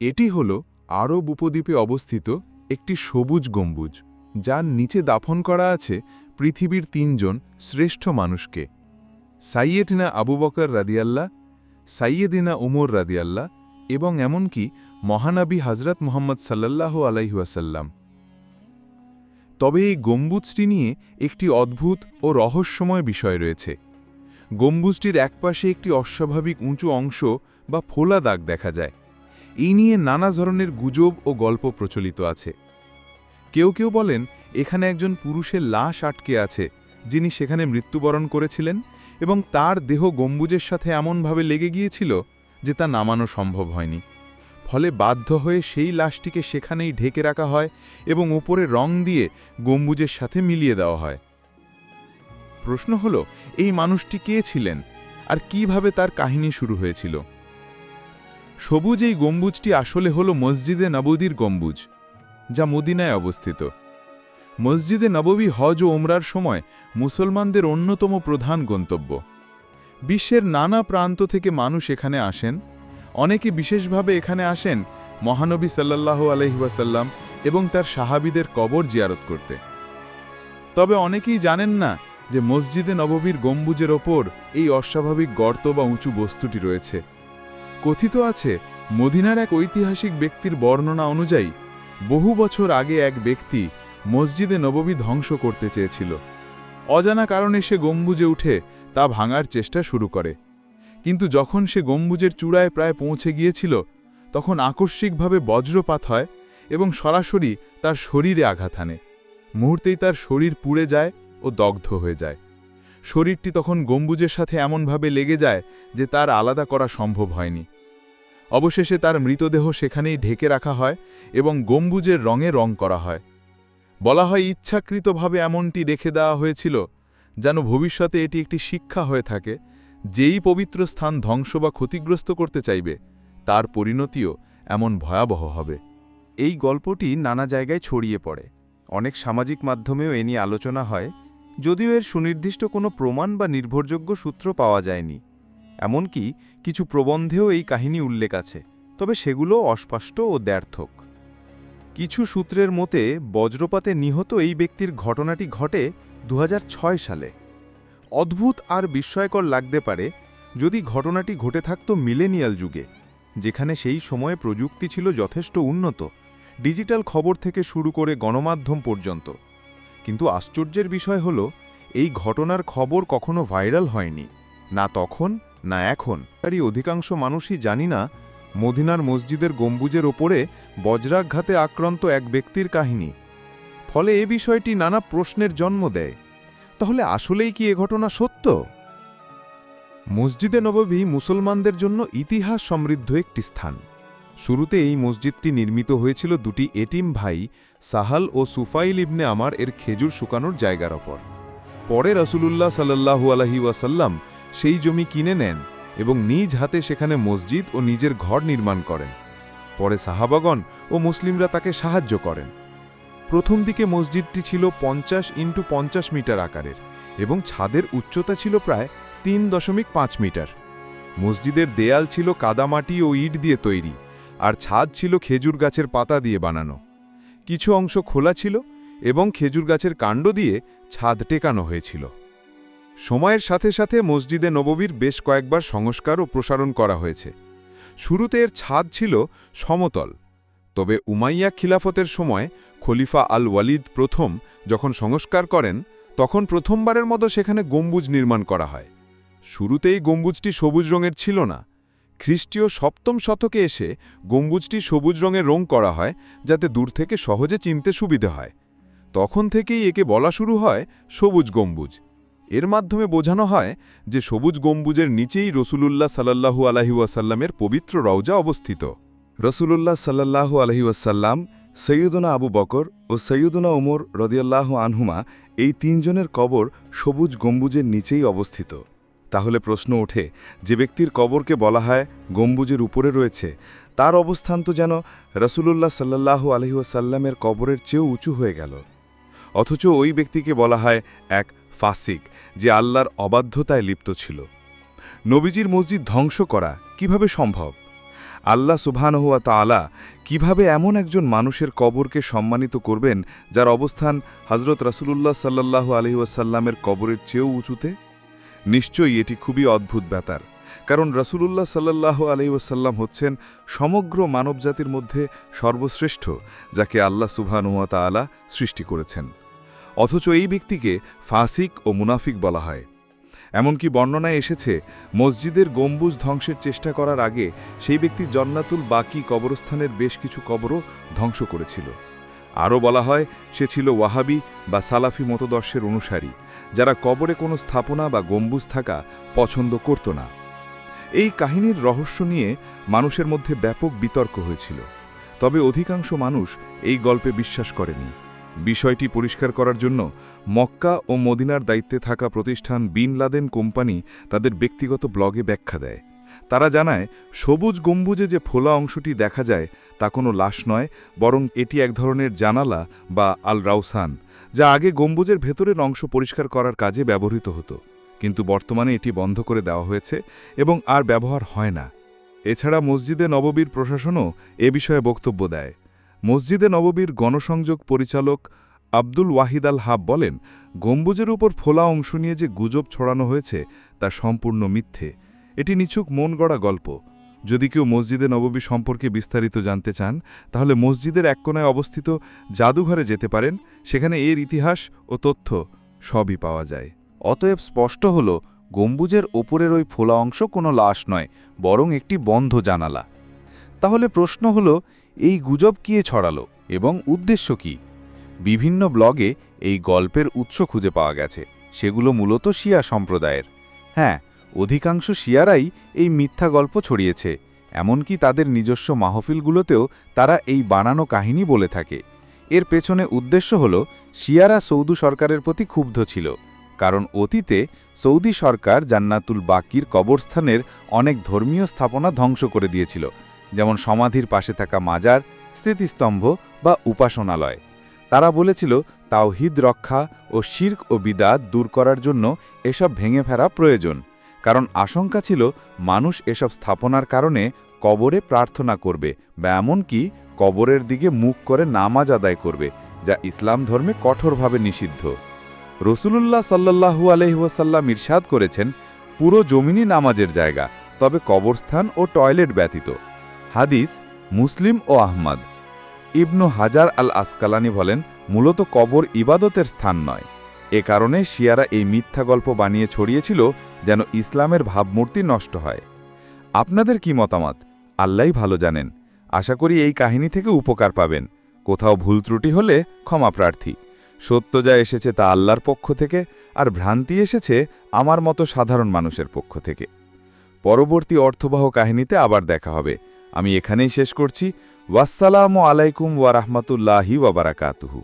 এটি হল আরব উপদ্বীপে অবস্থিত একটি সবুজ গম্বুজ, যার নিচে দাফন করা আছে পৃথিবীর ৩ জন শ্রেষ্ঠ মানুষকে: সাইয়েদনা আবু বকর রাদিয়াল্লাহ, সাইয়েদিনা উমর রাদিয়াল্লাহ এবং এমনকি মহানবী হযরত মুহাম্মদ সাল্লাল্লাহু আলাইহি ওয়াসাল্লাম। তবে এই গম্বুজটি নিয়ে একটি অদ্ভুত ও রহস্যময় বিষয় রয়েছে। গম্বুজটির একপাশে একটি অস্বাভাবিক উঁচু অংশ বা ফোলা দাগ দেখা যায়। এই নিয়ে নানা ধরনের গুজব ও গল্প প্রচলিত আছে। কেউ কেউ বলেন এখানে একজন পুরুষের লাশ আটকে আছে, যিনি সেখানে মৃত্যুবরণ করেছিলেন এবং তার দেহ গম্বুজের সাথে এমনভাবে লেগে গিয়েছিল যে তা নামানো সম্ভব হয়নি। ফলে বাধ্য হয়ে সেই লাশটিকে সেখানেই ঢেকে রাখা হয় এবং উপরে রং দিয়ে গম্বুজের সাথে মিলিয়ে দেওয়া হয়। প্রশ্ন হল, এই মানুষটি কে ছিলেন আর কিভাবে তার কাহিনী শুরু হয়েছিল? সবুজ এই গম্বুজটি আসলে হল মসজিদে নববীর গম্বুজ, যা মদিনায় অবস্থিত। মসজিদে নববী হজ ও উমরার সময় মুসলমানদের অন্যতম প্রধান গন্তব্য। বিশ্বের নানা প্রান্ত থেকে মানুষ এখানে আসেন। অনেকে বিশেষভাবে এখানে আসেন মহানবী সাল্লাল্লাহু আলাইহি ওয়াসাল্লাম এবং তার সাহাবীদের কবর জিয়ারত করতে। তবে অনেকেই জানেন না যে মসজিদে নববীর গম্বুজের ওপর এই অস্বাভাবিক গর্ত বা উঁচু বস্তুটি রয়েছে। কথিত আছে, মদিনার এক ঐতিহাসিক ব্যক্তির বর্ণনা অনুযায়ী বহু বছর আগে এক ব্যক্তি মসজিদে নববী ধ্বংস করতে চেয়েছিল। অজানা কারণে সে গম্বুজে উঠে তা ভাঙার চেষ্টা শুরু করে। কিন্তু যখন সে গম্বুজের চূড়ায় প্রায় পৌঁছে গিয়েছিল, তখন আকস্মিকভাবে বজ্রপাত হয় এবং সরাসরি তার শরীরে আঘাত হানে। মুহূর্তেই তার শরীর পুড়ে যায় ও দগ্ধ হয়ে যায়। শরীরটি তখন গম্বুজের সাথে এমনভাবে লেগে যায় যে তার আলাদা করা সম্ভব হয়নি। অবশেষে তার মৃতদেহ সেখানেই ঢেকে রাখা হয় এবং গম্বুজের রঙে রং করা হয়। বলা হয় ইচ্ছাকৃতভাবে এমনটি রেখে দেওয়া হয়েছিল যেন ভবিষ্যতে এটি একটি শিক্ষা হয়ে থাকে। যেই পবিত্র স্থান ধ্বংস বা ক্ষতিগ্রস্ত করতে চাইবে, তার পরিণতিও এমন ভয়াবহ হবে। এই গল্পটি নানা জায়গায় ছড়িয়ে পড়ে। অনেক সামাজিক মাধ্যমেও এ নিয়ে আলোচনা হয়, যদিও এর সুনির্দিষ্ট কোনো প্রমাণ বা নির্ভরযোগ্য সূত্র পাওয়া যায়নি। এমনকি কিছু প্রবন্ধেও এই কাহিনী উল্লেখ আছে, তবে সেগুলো অস্পষ্ট ও দ্ব্যর্থক। কিছু সূত্রের মতে বজ্রপাতে নিহত এই ব্যক্তির ঘটনাটি ঘটে 2006 সালে। অদ্ভুত আর বিস্ময়কর লাগতে পারে যদি ঘটনাটি ঘটে থাকত মিলেনিয়াল যুগে, যেখানে সেই সময়ে প্রযুক্তি ছিল যথেষ্ট উন্নত, ডিজিটাল খবর থেকে শুরু করে গণমাধ্যম পর্যন্ত। কিন্তু আশ্চর্যের বিষয় হল, এই ঘটনার খবর কখনো ভাইরাল হয়নি, না তখন না এখন। তারই অধিকাংশ মানুষই জানি না মদিনার মসজিদের গম্বুজের ওপরে বজ্রাঘাতে আক্রান্ত এক ব্যক্তির কাহিনী। ফলে এ বিষয়টি নানা প্রশ্নের জন্ম দেয়। তাহলে আসলেই কি এ ঘটনা সত্য? মসজিদে নববী মুসলমানদের জন্য ইতিহাস সমৃদ্ধ একটি স্থান। শুরুতে এই মসজিদটি নির্মিত হয়েছিল দুটি এতিম ভাই সাহাল ও সুফাইল ইবনে আমার এর খেজুর শুকানোর জায়গার ওপর। পরে রাসূলুল্লাহ সাল্লাল্লাহু আলাইহি ওয়াসাল্লাম সেই জমি কিনে নেন এবং নিজ হাতে সেখানে মসজিদ ও নিজের ঘর নির্মাণ করেন। পরে সাহাবাগণ ও মুসলিমরা তাকে সাহায্য করেন। প্রথম দিকে মসজিদটি ছিল 50x50 মিটার আকারের এবং ছাদের উচ্চতা ছিল প্রায় 3.5 মিটার। মসজিদের দেয়াল ছিল কাদামাটি ও ইট দিয়ে তৈরি, আর ছাদ ছিল খেজুর গাছের পাতা দিয়ে বানানো। কিছু অংশ খোলা ছিল এবং খেজুর গাছের কাণ্ড দিয়ে ছাদ টেকানো হয়েছিল। সময়ের সাথে সাথে মসজিদে নববীর বেশ কয়েকবার সংস্কার ও প্রসারণ করা হয়েছে। শুরুতে এর ছাদ ছিল সমতল, তবে উমাইয়া খিলাফতের সময় খলিফা আল ওয়ালিদ প্রথম যখন সংস্কার করেন, তখন প্রথমবারের মতো সেখানে গম্বুজ নির্মাণ করা হয়। শুরুতেই গম্বুজটি সবুজ রঙের ছিল না। খ্রিস্টীয় 7ম শতকে এসে গম্বুজটি সবুজ রঙের রং করা হয়, যাতে দূর থেকে সহজে চিনতে সুবিধা হয়। তখন থেকেই একে বলা শুরু হয় সবুজ গম্বুজ। এর মাধ্যমে বোঝানো হয় যে সবুজ গম্বুজের নিচেই রাসূলুল্লাহ সাল্লাল্লাহু আলাইহি ওয়াসাল্লামের পবিত্র রওজা অবস্থিত। রাসূলুল্লাহ সাল্লাল্লাহু আলাইহি ওয়াসাল্লাম, সৈয়দনা আবু বকর ও সৈয়দনা উমর রাদিয়াল্লাহু আনহুমা এই 3 জনের কবর সবুজ গম্বুজের নিচেই অবস্থিত। তাহলে প্রশ্ন ওঠে, যে ব্যক্তির কবরকে বলা হয় গম্বুজের উপরে রয়েছে, তার অবস্থান তো যেন রাসূলুল্লাহ সাল্লাল্লাহু আলাইহি ওয়াসাল্লামের কবরের চেয়েও উঁচু হয়ে গেল। অথচ ওই ব্যক্তিকে বলা হয় এক ফাসিক, যে আল্লাহর অবাধ্যতায় লিপ্ত ছিল। নবীজির মসজিদ ধ্বংস করা কিভাবে সম্ভব? আল্লাহ সুবহানাহু ওয়া তাআলা কিভাবে এমন একজন মানুষের কবরকে সম্মানিত করবেন যার অবস্থান হযরত রাসূলুল্লাহ সাল্লাল্লাহু আলাইহি ওয়াসাল্লামের কবরের চেয়েও উঁচুতে? নিশ্চয়ই এটি খুবই অদ্ভুত ব্যাপার, কারণ রাসূলুল্লাহ সাল্লাল্লাহু আলাইহি ওয়াসাল্লাম হচ্ছেন সমগ্র মানবজাতির মধ্যে সর্বশ্রেষ্ঠ, যাকে আল্লাহ সুবহানাহু ওয়া তাআলা সৃষ্টি করেছেন। অথচ এই ব্যক্তিকে ফাসিক ও মুনাফিক বলা হয়। এমনকি বর্ণনায় এসেছে, মসজিদের গম্বুজ ধ্বংসের চেষ্টা করার আগে সেই ব্যক্তি জান্নাতুল বাকি কবরস্থানের বেশ কিছু কবরও ধ্বংস করেছিল। আরও বলা হয়, সে ছিল ওয়াহাবি বা সালাফি মতদর্শের অনুসারী, যারা কবরে কোনো স্থাপনা বা গম্বুজ থাকা পছন্দ করত না। এই কাহিনীর রহস্য নিয়ে মানুষের মধ্যে ব্যাপক বিতর্ক হয়েছিল, তবে অধিকাংশ মানুষ এই গল্পে বিশ্বাস করেনি। বিষয়টি পরিষ্কার করার জন্য মক্কা ও মদিনার দায়িত্বে থাকা প্রতিষ্ঠান বিন লাদেন কোম্পানি তাদের ব্যক্তিগত ব্লগে ব্যাখ্যা দেয়। তারা জানায়, সবুজ গম্বুজে যে ফোলা অংশটি দেখা যায় তা কোনো লাশ নয়, বরং এটি এক ধরনের জানালা বা আল রাউসান, যা আগে গম্বুজের ভেতরের অংশ পরিষ্কার করার কাজে ব্যবহৃত হতো, কিন্তু বর্তমানে এটি বন্ধ করে দেওয়া হয়েছে এবং আর ব্যবহার হয় না। এছাড়া মসজিদে নববীর প্রশাসনও এ বিষয়ে বক্তব্য দেয়। মসজিদে নববীর গণসংযোগ পরিচালক আব্দুল ওয়াহিদ আল হাব বলেন, গম্বুজের উপর ফোলা অংশ নিয়ে যে গুজব ছড়ানো হয়েছে তা সম্পূর্ণ মিথ্যে। এটি নিছক মন গড়া গল্প। যদি কেউ মসজিদে নববী সম্পর্কে বিস্তারিত জানতে চান, তাহলে মসজিদের এক কোণায় অবস্থিত জাদুঘরে যেতে পারেন, সেখানে এর ইতিহাস ও তথ্য সবই পাওয়া যায়। অতএব স্পষ্ট হল, গম্বুজের ওপরের ওই ফোলা অংশ কোনো লাশ নয়, বরং একটি বন্ধ জানালা। তাহলে প্রশ্ন হল, এই গুজব কে ছড়ালো এবং উদ্দেশ্য কি? বিভিন্ন ব্লগে এই গল্পের উৎস খুঁজে পাওয়া গেছে, সেগুলো মূলত শিয়া সম্প্রদায়ের। হ্যাঁ, অধিকাংশ শিয়ারাই এই মিথ্যা গল্প ছড়িয়েছে, এমনকি তাদের নিজস্ব মাহফিলগুলোতেও তারা এই বানানো কাহিনী বলে থাকে। এর পেছনে উদ্দেশ্য হল, শিয়ারা সৌদি সরকারের প্রতি ক্ষুব্ধ ছিল, কারণ অতীতে সৌদি সরকার জান্নাতুল বাকির কবরস্থানের অনেক ধর্মীয় স্থাপনা ধ্বংস করে দিয়েছিল, যেমন সমাধির পাশে থাকা মাজার, স্মৃতিস্তম্ভ বা উপাসনালয়। তারা বলেছিল, তাওহীদ রক্ষা ও শিরক ও বিদআত দূর করার জন্য এসব ভেঙে ফেলা প্রয়োজন, কারণ আশঙ্কা ছিল মানুষ এসব স্থাপনার কারণে কবরে প্রার্থনা করবে বা এমনকি কবরের দিকে মুখ করে নামাজ আদায় করবে, যা ইসলাম ধর্মে কঠোরভাবে নিষিদ্ধ। রাসূলুল্লাহ সাল্লাল্লাহু আলাইহি ওয়াসাল্লাম ইরশাদ করেছেন, পুরো জমিনই নামাজের জায়গা, তবে কবরস্থান ও টয়লেট ব্যতীত। হাদিস মুসলিম ও আহমদ। ইবনু হাজার আল আসকালানি বলেন, মূলত কবর ইবাদতের স্থান নয়। এ কারণে শিয়ারা এই মিথ্যা গল্প বানিয়ে ছড়িয়েছিল যেন ইসলামের ভাবমূর্তি নষ্ট হয়। আপনাদের কি মতামত? আল্লাহই ভালো জানেন। আশা করি এই কাহিনী থেকে উপকার পাবেন। কোথাও ভুল ত্রুটি হলে ক্ষমা প্রার্থী। সত্য যা এসেছে তা আল্লাহর পক্ষ থেকে, আর ভ্রান্তি এসেছে আমার মতো সাধারণ মানুষের পক্ষ থেকে। পরবর্তী অর্থবহ কাহিনীতে আবার দেখা হবে। আমি এখানেই শেষ করছি। ওয়াসসালামু আলাইকুম ওয়া রাহমাতুল্লাহি ওয়া বারাকাতুহু।